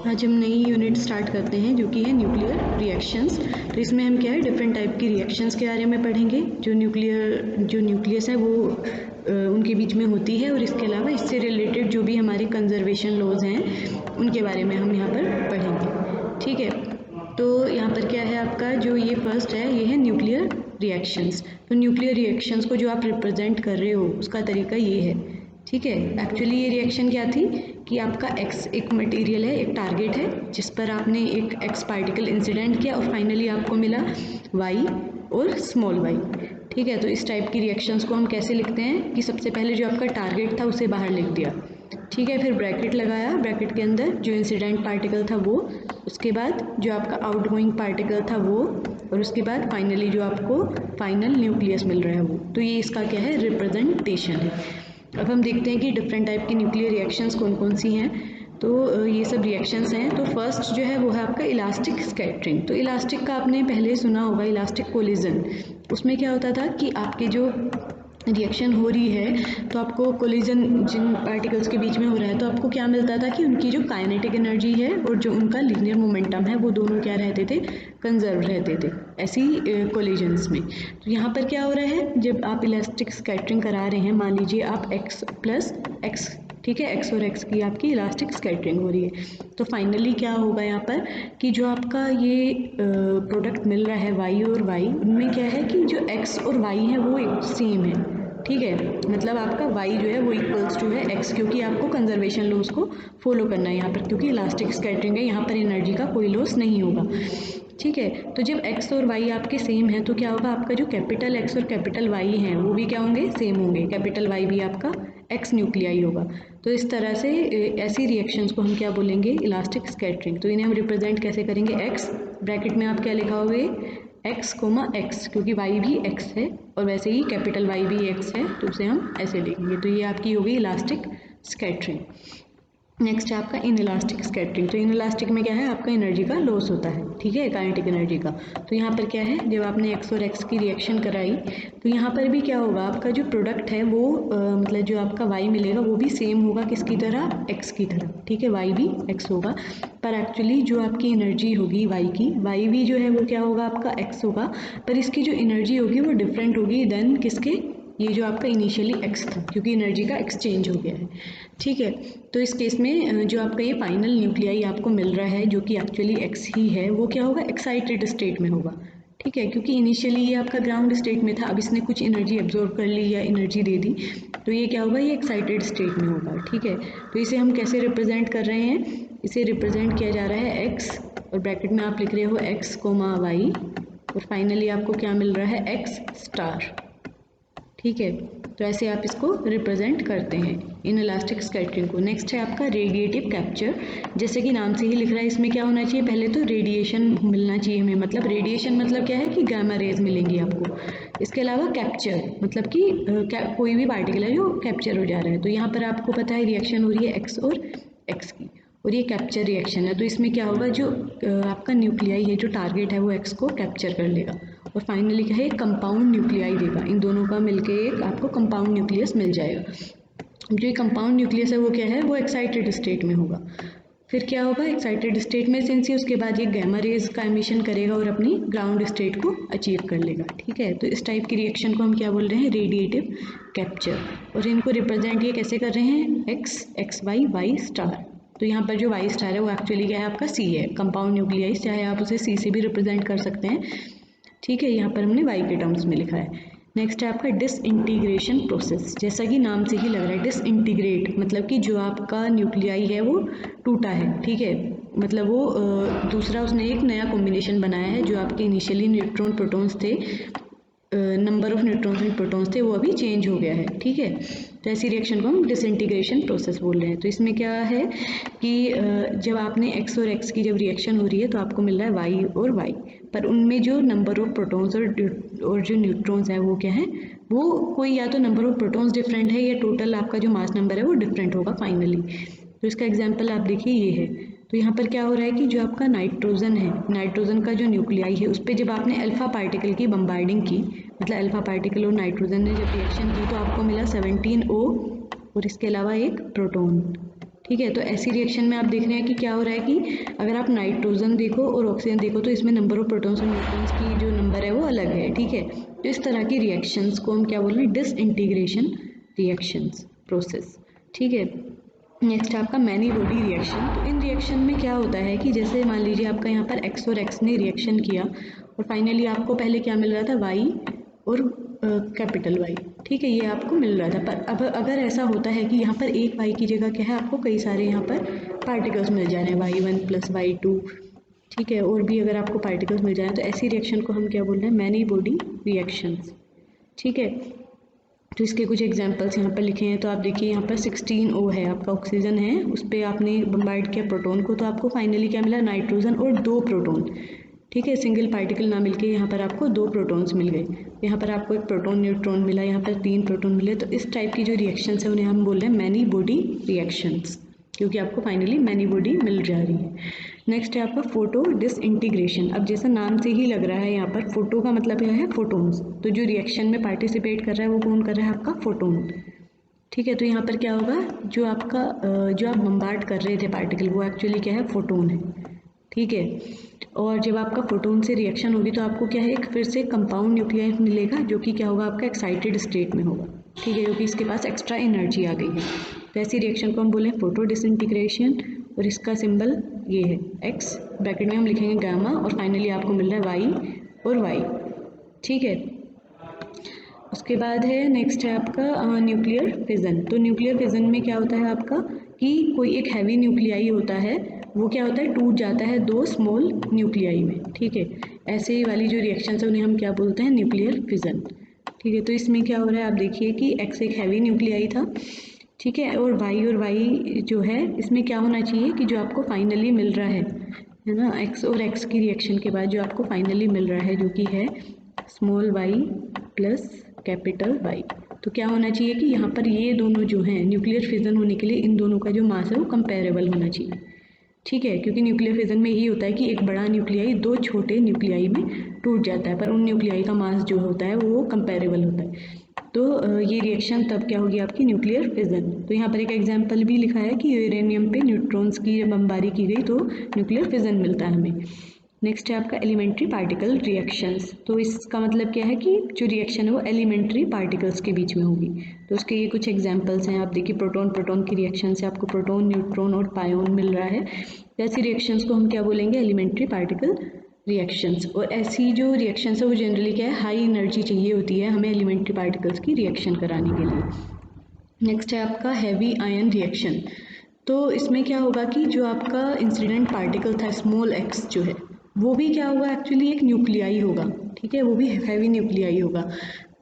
आज हम नई यूनिट स्टार्ट करते हैं जो कि है न्यूक्लियर रिएक्शंस। तो इसमें हम क्या है डिफरेंट टाइप की रिएक्शंस के बारे में पढ़ेंगे जो न्यूक्लियस है वो उनके बीच में होती है, और इसके अलावा इससे रिलेटेड जो भी हमारे कंजर्वेशन लॉज हैं उनके बारे में हम यहाँ पर पढ़ेंगे। ठीक है, तो यहाँ पर क्या है आपका जो ये फर्स्ट है ये है न्यूक्लियर रिएक्शंस। तो न्यूक्लियर रिएक्शंस को जो आप रिप्रेजेंट कर रहे हो उसका तरीका ये है। ठीक है, एक्चुअली ये रिएक्शन क्या थी कि आपका एक्स एक मटेरियल है, एक टारगेट है जिस पर आपने एक एक्स पार्टिकल इंसिडेंट किया और फाइनली आपको मिला वाई और स्मॉल वाई। ठीक है, तो इस टाइप की रिएक्शंस को हम कैसे लिखते हैं कि सबसे पहले जो आपका टारगेट था उसे बाहर लिख दिया, ठीक है, फिर ब्रैकेट लगाया, ब्रैकेट के अंदर जो इंसिडेंट पार्टिकल था वो, उसके बाद जो आपका आउटगोइंग पार्टिकल था वो, और उसके बाद फाइनली जो आपको फाइनल न्यूक्लियस मिल रहा है वो। तो ये इसका क्या है रिप्रेजेंटेशन है। अब हम देखते हैं कि डिफरेंट टाइप की न्यूक्लियर रिएक्शंस कौन कौन सी हैं। तो ये सब रिएक्शंस हैं। तो फर्स्ट जो है वो है आपका इलास्टिक स्कैटरिंग। तो इलास्टिक का आपने पहले सुना होगा, इलास्टिक कोलिजन। उसमें क्या होता था कि आपके जो रिएक्शन हो रही है तो आपको कोलिजन जिन पार्टिकल्स के बीच में हो रहा है तो आपको क्या मिलता था कि उनकी जो काइनेटिक एनर्जी है और जो उनका लीनियर मोमेंटम है वो दोनों क्या रहते थे, कंजर्व रहते थे ऐसी कोलिजन्स में। तो यहाँ पर क्या हो रहा है, जब आप इलास्टिक स्कैटरिंग करा रहे हैं, मान लीजिए आप x प्लस एक्स, ठीक है, x और x की आपकी इलास्टिक स्कैटरिंग हो रही है, तो फाइनली क्या होगा यहाँ पर कि जो आपका ये प्रोडक्ट मिल रहा है y और y, उनमें क्या है कि जो x और y है वो एक सेम है। ठीक है, मतलब आपका y जो है वो इक्वल्स टू है x, क्योंकि आपको कंजर्वेशन लॉस को फॉलो करना है यहाँ पर, क्योंकि इलास्टिक स्कैटरिंग है, यहाँ पर एनर्जी का कोई लॉस नहीं होगा। ठीक है, तो जब x और y आपके सेम है तो क्या होगा, आपका जो कैपिटल X और कैपिटल Y हैं वो भी क्या होंगे, सेम होंगे, कैपिटल Y भी आपका X न्यूक्लियाई होगा। तो इस तरह से ऐसी रिएक्शंस को हम क्या बोलेंगे, इलास्टिक स्कैटरिंग। तो इन्हें हम रिप्रेजेंट कैसे करेंगे, x ब्रैकेट में आप क्या लिखाओगे, x, x, क्योंकि y भी x है और वैसे ही कैपिटल Y भी x है तो उसे हम ऐसे लिखेंगे। तो ये आपकी होगी इलास्टिक स्कैटरिंग। नेक्स्ट है आपका इनइलास्टिक स्कैटरिंग। तो इनइलास्टिक में क्या है, आपका एनर्जी का लॉस होता है, ठीक है, काइनेटिक एनर्जी का। तो यहाँ पर क्या है, जब आपने x और x की रिएक्शन कराई तो यहाँ पर भी क्या होगा, आपका जो प्रोडक्ट है वो मतलब जो आपका y मिलेगा वो भी सेम होगा, किसकी तरह, x की तरह। ठीक है, y भी x होगा, पर एक्चुअली जो आपकी एनर्जी होगी y की, y भी जो है वो क्या होगा, आपका x होगा, पर इसकी जो एनर्जी होगी वो डिफरेंट होगी देन किसके, ये जो आपका इनिशियली x था, क्योंकि एनर्जी का एक्सचेंज हो गया है। ठीक है, तो इस केस में जो आपका ये फाइनल न्यूक्लियाई आपको मिल रहा है जो कि एक्चुअली x ही है, वो क्या होगा, एक्साइटेड स्टेट में होगा। ठीक है, क्योंकि इनिशियली ये आपका ग्राउंड स्टेट में था, अब इसने कुछ एनर्जी एब्जॉर्ब कर ली या एनर्जी दे दी, तो ये क्या होगा, ये एक्साइटेड स्टेट में होगा। ठीक है, तो इसे हम कैसे रिप्रेजेंट कर रहे हैं, इसे रिप्रेजेंट किया जा रहा है x, और ब्रैकेट में आप लिख रहे हो x, y, और फाइनली आपको क्या मिल रहा है, x स्टार। ठीक है, तो ऐसे आप इसको रिप्रेजेंट करते हैं इन इलास्टिक स्कैटरिंग को। नेक्स्ट है आपका रेडिएटिव कैप्चर। जैसे कि नाम से ही लिख रहा है, इसमें क्या होना चाहिए, पहले तो रेडिएशन मिलना चाहिए हमें, मतलब रेडिएशन मतलब क्या है कि गामा रेज मिलेंगी आपको। इसके अलावा कैप्चर मतलब कि कोई भी पार्टिकल है जो कैप्चर हो जा रहा है। तो यहाँ पर आपको पता है रिएक्शन हो रही है एक्स और एक्स की, और ये कैप्चर रिएक्शन है। तो इसमें क्या होगा, जो आपका न्यूक्लियाई है, जो टारगेट है वो एक्स को कैप्चर कर लेगा और फाइनली क्या है, कंपाउंड न्यूक्लियाई देगा। इन दोनों का मिलके एक आपको कंपाउंड न्यूक्लियस मिल जाएगा। जो ये कंपाउंड न्यूक्लियस है वो क्या है, वो एक्साइटेड स्टेट में होगा। फिर क्या होगा, एक्साइटेड स्टेट में सिंस उसके बाद ये गैमा रेज का एमिशन करेगा और अपनी ग्राउंड स्टेट को अचीव कर लेगा। ठीक है, तो इस टाइप की रिएक्शन को हम क्या बोल रहे हैं, रेडिएटिव कैप्चर। और इनको रिप्रेजेंट ये कैसे कर रहे हैं, एक्स वाई स्टार। तो यहाँ पर जो वाई स्टार है वो एक्चुअली क्या है, आपका सी है, कंपाउंड न्यूक्लियाइज, चाहे आप उसे सी से भी रिप्रेजेंट कर सकते हैं। ठीक है, यहाँ पर हमने वाई के टर्म्स में लिखा है। नेक्स्ट है आपका डिसइंटीग्रेशन प्रोसेस। जैसा कि नाम से ही लग रहा है, डिसइंटीग्रेट मतलब कि जो आपका न्यूक्लियाई है वो टूटा है। ठीक है, मतलब वो दूसरा उसने एक नया कॉम्बिनेशन बनाया है, जो आपके इनिशियली न्यूट्रॉन प्रोटॉन्स थे, number of neutrons and protons थे, वो अभी चेंज हो गया है। ठीक है, तो ऐसी रिएक्शन को हम डिसइंटीग्रेशन प्रोसेस बोल रहे हैं। तो इसमें क्या है कि जब आपने x और x की जब रिएक्शन हो रही है तो आपको मिल रहा है y और y, पर उनमें जो नंबर ऑफ प्रोटॉन्स और जो न्यूट्रॉन्स है वो क्या है, वो कोई या तो नंबर ऑफ प्रोटॉन्स डिफरेंट है या टोटल आपका जो मास नंबर है वो डिफरेंट होगा फाइनली। तो इसका एग्जाम्पल आप देखिए ये है। तो यहाँ पर क्या हो रहा है कि जो आपका नाइट्रोजन है, नाइट्रोजन का जो न्यूक्लियाई है उस पर जब आपने अल्फा पार्टिकल की बम्बार्डिंग की, मतलब अल्फा पार्टिकल और नाइट्रोजन ने जब रिएक्शन की तो आपको मिला 17O और इसके अलावा एक प्रोटॉन। ठीक है, तो ऐसी रिएक्शन में आप देख रहे हैं कि क्या हो रहा है कि अगर आप नाइट्रोजन देखो और ऑक्सीजन देखो तो इसमें नंबर ऑफ प्रोटॉन्स और न्यूट्रॉन्स की जो नंबर है वो अलग है। ठीक है, तो इस तरह की रिएक्शंस को हम क्या बोल रहे हैं, डिसइंटीग्रेशन रिएक्शंस प्रोसेस। ठीक है, नेक्स्ट है आपका मैनी बॉडी रिएक्शन। तो इन रिएक्शन में क्या होता है कि जैसे मान लीजिए आपका यहाँ पर एक्स और एक्स ने रिएक्शन किया और फाइनली आपको पहले क्या मिल रहा था, वाई और कैपिटल वाई। ठीक है, ये आपको मिल रहा था। पर अब अगर ऐसा होता है कि यहाँ पर एक वाई की जगह क्या है, आपको कई सारे यहाँ पर पार्टिकल्स मिल जा रहे हैं, y1 + y2। ठीक है, और भी अगर आपको पार्टिकल्स मिल जाए तो ऐसी रिएक्शन को हम क्या बोल रहे हैं, मैनी बॉडी रिएक्शंस। ठीक है, तो इसके कुछ एग्जांपल्स यहाँ पर लिखे हैं। तो आप देखिए यहाँ पर 16O है, आपका ऑक्सीजन है, उस पर आपने बम्बार्ड किया प्रोटॉन को, तो आपको फाइनली क्या मिला, नाइट्रोजन और 2 प्रोटॉन। ठीक है, सिंगल पार्टिकल ना मिलके यहाँ पर आपको 2 प्रोटॉन्स मिल गए। यहाँ पर आपको 1 प्रोटॉन न्यूट्रॉन मिला, यहाँ पर 3 प्रोटॉन मिले। तो इस टाइप की जो रिएक्शंस है उन्हें हम बोल रहे हैं मैनी बॉडी रिएक्शंस, क्योंकि आपको फाइनली मैनी बॉडी मिल जा रही है। नेक्स्ट है आपका फोटो डिसइंटीग्रेशन। अब जैसा नाम से ही लग रहा है, यहाँ पर फोटो का मतलब क्या है, फोटोन्स। तो जो रिएक्शन में पार्टिसिपेट कर रहा है वो कौन कर रहा है, आपका फोटोन। ठीक है, तो यहाँ पर क्या होगा, जो आपका जो आप बम्बार्ड कर रहे थे पार्टिकल, वो एक्चुअली क्या है, फोटोन है। ठीक है, और जब आपका फोटोन से रिएक्शन होगी तो आपको क्या है, एक फिर से कंपाउंड न्यूक्लियाई मिलेगा, जो कि क्या होगा, आपका एक्साइटेड स्टेट में होगा। ठीक है, क्योंकि इसके पास एक्स्ट्रा एनर्जी आ गई है। तो ऐसी रिएक्शन को हम बोले फोटो डिसइंटीग्रेशन, और इसका सिंबल ये है एक्स, ब्रैकेट में हम लिखेंगे गामा, और फाइनली आपको मिल रहा है वाई और वाई। ठीक है, उसके बाद है नेक्स्ट है आपका न्यूक्लियर फिजन। तो न्यूक्लियर फिजन में क्या होता है आपका कि कोई एक हैवी न्यूक्लियाई होता है, वो क्या होता है, टूट जाता है 2 स्मॉल न्यूक्लियाई में। ठीक है, ऐसे वाली जो रिएक्शंस है उन्हें हम क्या बोलते हैं, न्यूक्लियर फिजन। ठीक है, तो इसमें क्या हो रहा है, आप देखिए कि एक्स एक हैवी न्यूक्लियाई था। ठीक है, और वाई जो है, इसमें क्या होना चाहिए कि जो आपको फाइनली मिल रहा है ना, एक्स और एक्स की रिएक्शन के बाद जो आपको फाइनली मिल रहा है, जो कि है small Y plus capital Y. तो क्या होना चाहिए कि यहाँ पर ये दोनों जो हैं, न्यूक्लियर फिजन होने के लिए इन दोनों का जो मास है वो कंपेरेबल होना चाहिए। ठीक है, क्योंकि न्यूक्लियर फिजन में यही होता है कि एक बड़ा न्यूक्लियाई 2 छोटे न्यूक्लियाई में टूट जाता है, पर उन न्यूक्लियाई का मास जो होता है वो कंपेरेबल होता है। तो ये रिएक्शन तब क्या होगी, आपकी न्यूक्लियर फिजन। तो यहाँ पर एक एग्जांपल भी लिखा है कि यूरेनियम पे न्यूट्रॉन्स की बमबारी की गई तो न्यूक्लियर फिजन मिलता है हमें। नेक्स्ट है आपका एलिमेंट्री पार्टिकल रिएक्शंस। तो इसका मतलब क्या है कि जो रिएक्शन है वो एलिमेंट्री पार्टिकल्स के बीच में होगी। तो उसके ये कुछ एग्जांपल्स हैं, आप देखिए प्रोटॉन प्रोटॉन की रिएक्शन से आपको प्रोटॉन, न्यूट्रॉन और पायोन मिल रहा है। ऐसी रिएक्शंस को हम क्या बोलेंगे, एलिमेंट्री पार्टिकल रिएक्शंस। और ऐसी जो रिएक्शंस है वो जनरली क्या है, हाई एनर्जी चाहिए होती है हमें एलिमेंट्री पार्टिकल्स की रिएक्शन कराने के लिए। नेक्स्ट है आपका हैवी आयन रिएक्शन। तो इसमें क्या होगा कि जो आपका इंसिडेंट पार्टिकल था स्मॉल एक्स जो है, वो भी क्या होगा, एक्चुअली एक न्यूक्लियाई होगा। ठीक है, वो भी हैवी न्यूक्लियाई होगा।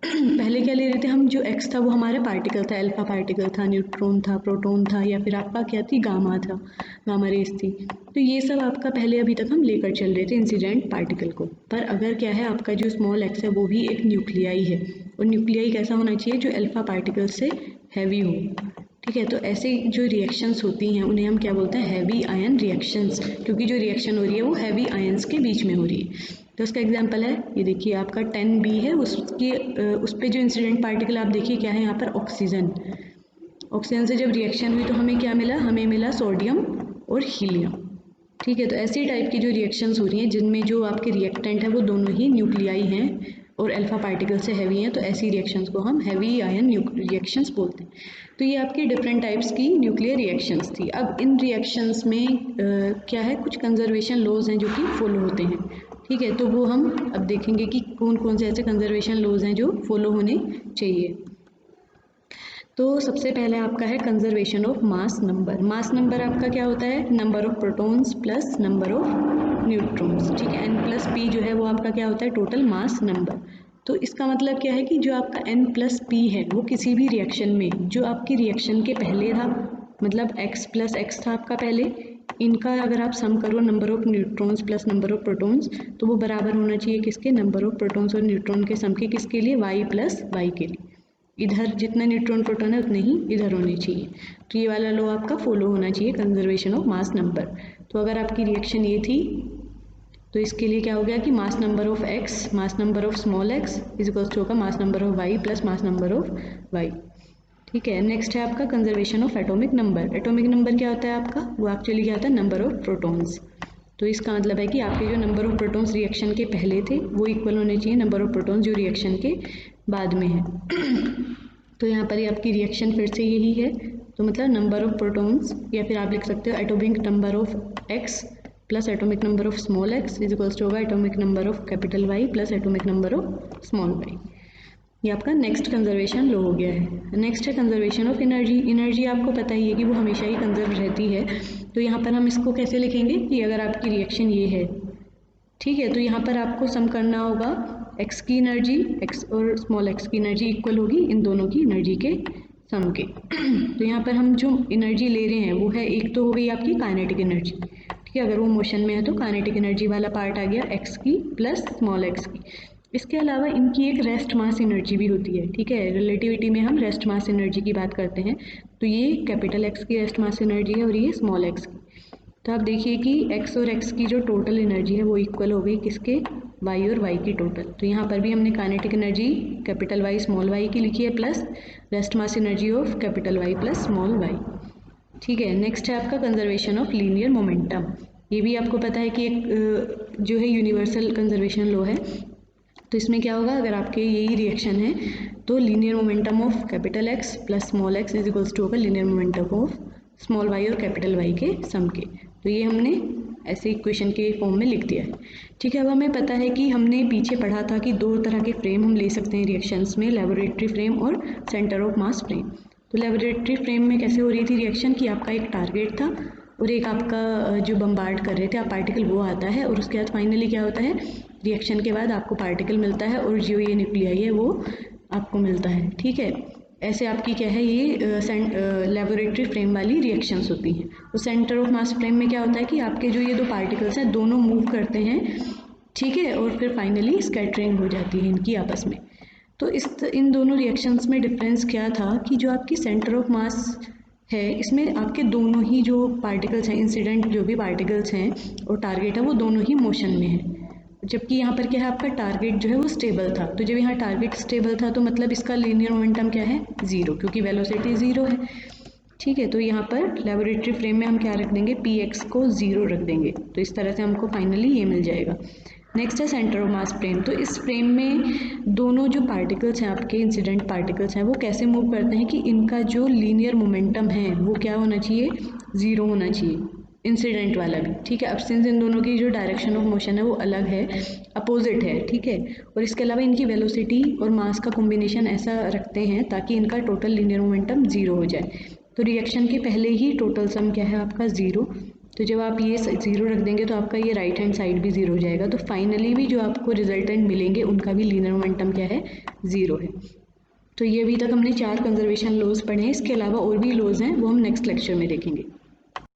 पहले क्या ले रहे थे हम, जो एक्स था वो हमारा पार्टिकल था, अल्फा पार्टिकल था, न्यूट्रॉन था, प्रोटॉन था, या फिर आपका क्या थी, गामा था, गामा रेस थी। तो ये सब आपका पहले अभी तक हम लेकर चल रहे थे इंसिडेंट पार्टिकल को। पर अगर क्या है, आपका जो स्मॉल एक्स है वो भी एक न्यूक्लियाई है, और न्यूक्लियाई कैसा होना चाहिए, जो अल्फा पार्टिकल से हैवी हो। ठीक है, तो ऐसे जो रिएक्शंस होती हैं उन्हें हम क्या बोलते हैं, हैवी आयन रिएक्शंस, क्योंकि जो रिएक्शन हो रही है वो हैवी आयंस के बीच में हो रही है। तो उसका एग्जांपल है, ये देखिए आपका 10B है, उसकी उस पर जो इंसिडेंट पार्टिकल आप देखिए क्या है, यहाँ पर ऑक्सीजन। ऑक्सीजन से जब रिएक्शन हुई तो हमें क्या मिला, हमें मिला सोडियम और हीलियम। ठीक है, तो ऐसी टाइप की जो रिएक्शंस हो रही हैं जिनमें जो आपके रिएक्टेंट है वो दोनों ही न्यूक्लियाई हैं और अल्फा पार्टिकल से हैवी हैं, तो ऐसी रिएक्शंस को हम हैवी आयन रिएक्शंस बोलते हैं। तो ये आपकी डिफरेंट टाइप्स की न्यूक्लियर रिएक्शंस थी। अब इन रिएक्शंस में क्या है, कुछ कंजर्वेशन लॉज हैं जो कि फॉलो होते हैं। ठीक है, तो वो हम अब देखेंगे कि कौन कौन से ऐसे कंजर्वेशन लॉज हैं जो फॉलो होने चाहिए। तो सबसे पहले आपका है conservation of mass number. Mass number आपका क्या होता है, number of protons plus number of neutrons. ठीक है, n+p जो है वो आपका क्या होता है, टोटल मास नंबर। तो इसका मतलब क्या है कि जो आपका n+p है वो किसी भी रिएक्शन में, जो आपकी रिएक्शन के पहले था, मतलब x + x था आपका पहले, इनका अगर आप सम करो number of neutrons plus number of protons, तो वो बराबर होना चाहिए किसके, नंबर ऑफ प्रोटॉन्स और न्यूट्रॉन के सम के, किसके लिए, y + y के लिए। इधर जितना न्यूट्रॉन प्रोटॉन है उतने ही इधर होने चाहिए। तो ये वाला लॉ आपका फॉलो होना चाहिए, कंजर्वेशन ऑफ मास नंबर। तो अगर आपकी रिएक्शन ये थी तो इसके लिए क्या हो गया कि mass number of x, mass number of small x is equals to होगा mass number of y plus mass number of y। ठीक है। नेक्स्ट है आपका conservation of atomic number. Atomic number क्या होता है आपका, वो एक्चुअली क्या होता है, नंबर ऑफ प्रोटॉन्स। तो इसका मतलब है कि आपके जो नंबर ऑफ प्रोटॉन्स रिएक्शन के पहले थे वो इक्वल होने चाहिए नंबर ऑफ प्रोटॉन्स जो रिएक्शन के बाद में है। तो यहाँ पर ये आपकी रिएक्शन फिर से यही है, तो मतलब नंबर ऑफ प्रोटॉन्स, या फिर आप लिख सकते हो atomic number of X plus atomic number of small X is equals to होगा atomic number of capital Y plus atomic number of small Y. ये आपका नेक्स्ट कंजर्वेशन लो हो गया है। नेक्स्ट है कंजर्वेशन ऑफ एनर्जी। एनर्जी आपको पता ही है कि वो हमेशा ही कंजर्व रहती है। तो यहाँ पर हम इसको कैसे लिखेंगे कि अगर आपकी रिएक्शन ये है, ठीक है, तो यहाँ पर आपको सम करना होगा एक्स की एनर्जी, एक्स और स्मॉल एक्स की एनर्जी इक्वल होगी इन दोनों की एनर्जी के सम के। तो यहाँ पर हम जो एनर्जी ले रहे हैं वो है, एक तो हो गई आपकी काइनेटिक एनर्जी, ठीक है, अगर वो मोशन में है तो काइनेटिक एनर्जी वाला पार्ट आ गया एक्स की प्लस स्मॉल एक्स की। इसके अलावा इनकी एक रेस्ट मास एनर्जी भी होती है, ठीक है, रिलेटिविटी में हम रेस्ट मास एनर्जी की बात करते हैं। तो ये कैपिटल एक्स की रेस्ट मास एनर्जी है और ये स्मॉल एक्स की। तो आप देखिए कि एक्स और एक्स की जो टोटल एनर्जी है वो इक्वल हो गई किसके, वाई और वाई की टोटल। तो यहाँ पर भी हमने kinetic energy capital Y small Y की लिखी है plus rest mass energy of capital Y plus small Y. ठीक है। नेक्स्ट है आपका कंजर्वेशन ऑफ लीनियर मोमेंटम। ये भी आपको पता है कि एक जो है यूनिवर्सल कंजर्वेशन लॉ है। तो इसमें क्या होगा, अगर आपके यही रिएक्शन है तो linear momentum of capital X plus small X is equals to होगा linear momentum of small Y और कैपिटल वाई के सम के। तो ये हमने ऐसे इक्वेशन के फॉर्म में लिख दिया है। ठीक है। अब हमें पता है कि हमने पीछे पढ़ा था कि दो तरह के फ्रेम हम ले सकते हैं रिएक्शंस में, लेबोरेटरी फ्रेम और सेंटर ऑफ मास फ्रेम। तो लेबोरेटरी फ्रेम में कैसे हो रही थी रिएक्शन की, आपका एक टारगेट था और एक आपका जो बम्बार्ड कर रहे थे आप पार्टिकल वो आता है, और उसके बाद फाइनली क्या होता है, रिएक्शन के बाद आपको पार्टिकल मिलता है और जो ये न्यूक्लियाई है वो आपको मिलता है। ठीक है। ऐसे आपकी क्या है, ये लेबोरेटरी फ्रेम वाली रिएक्शंस होती हैं। तो सेंटर ऑफ मास फ्रेम में क्या होता है कि आपके जो ये दो पार्टिकल्स हैं दोनों मूव करते हैं, ठीक है, और फिर फाइनली स्कैटरिंग हो जाती है इनकी आपस में। तो इन दोनों रिएक्शंस में डिफरेंस क्या था कि जो आपकी सेंटर ऑफ मास है इसमें आपके दोनों ही जो पार्टिकल्स हैं, इंसिडेंट जो भी पार्टिकल्स हैं और टारगेट है वो दोनों ही मोशन में है, जबकि यहाँ पर क्या है, आपका टारगेट जो है वो स्टेबल था। तो जब यहाँ टारगेट स्टेबल था तो मतलब इसका लीनियर मोमेंटम क्या है, ज़ीरो, क्योंकि वेलोसिटी ज़ीरो है। ठीक है। तो यहाँ पर लेबोरेटरी फ्रेम में हम क्या रख देंगे, पी एक्स को ज़ीरो रख देंगे। तो इस तरह से हमको फाइनली ये मिल जाएगा। नेक्स्ट है सेंटर ऑफ मास फ्रेम। तो इस फ्रेम में दोनों जो पार्टिकल्स हैं आपके इंसिडेंट पार्टिकल्स हैं वो कैसे मूव करते हैं कि इनका जो लीनियर मोमेंटम है वो क्या होना चाहिए, ज़ीरो होना चाहिए, इंसिडेंट वाला भी। ठीक है। अब सिंस इन दोनों की जो डायरेक्शन ऑफ मोशन है वो अलग है, अपोजिट है, ठीक है, और इसके अलावा इनकी वेलोसिटी और मास का कॉम्बिनेशन ऐसा रखते हैं ताकि इनका टोटल लीनियर मोमेंटम ज़ीरो हो जाए। तो रिएक्शन के पहले ही टोटल सम क्या है आपका, ज़ीरो। तो जब आप ये ज़ीरो रख देंगे तो आपका ये राइट हैंड साइड भी ज़ीरो हो जाएगा। तो फाइनली भी जो आपको रिजल्टेंट मिलेंगे उनका भी लीनियर मोमेंटम क्या है, ज़ीरो है। तो ये अभी तक हमने 4 कंजर्वेशन लॉज पढ़े हैं। इसके अलावा और भी लॉज हैं वो हम नेक्स्ट लेक्चर में देखेंगे।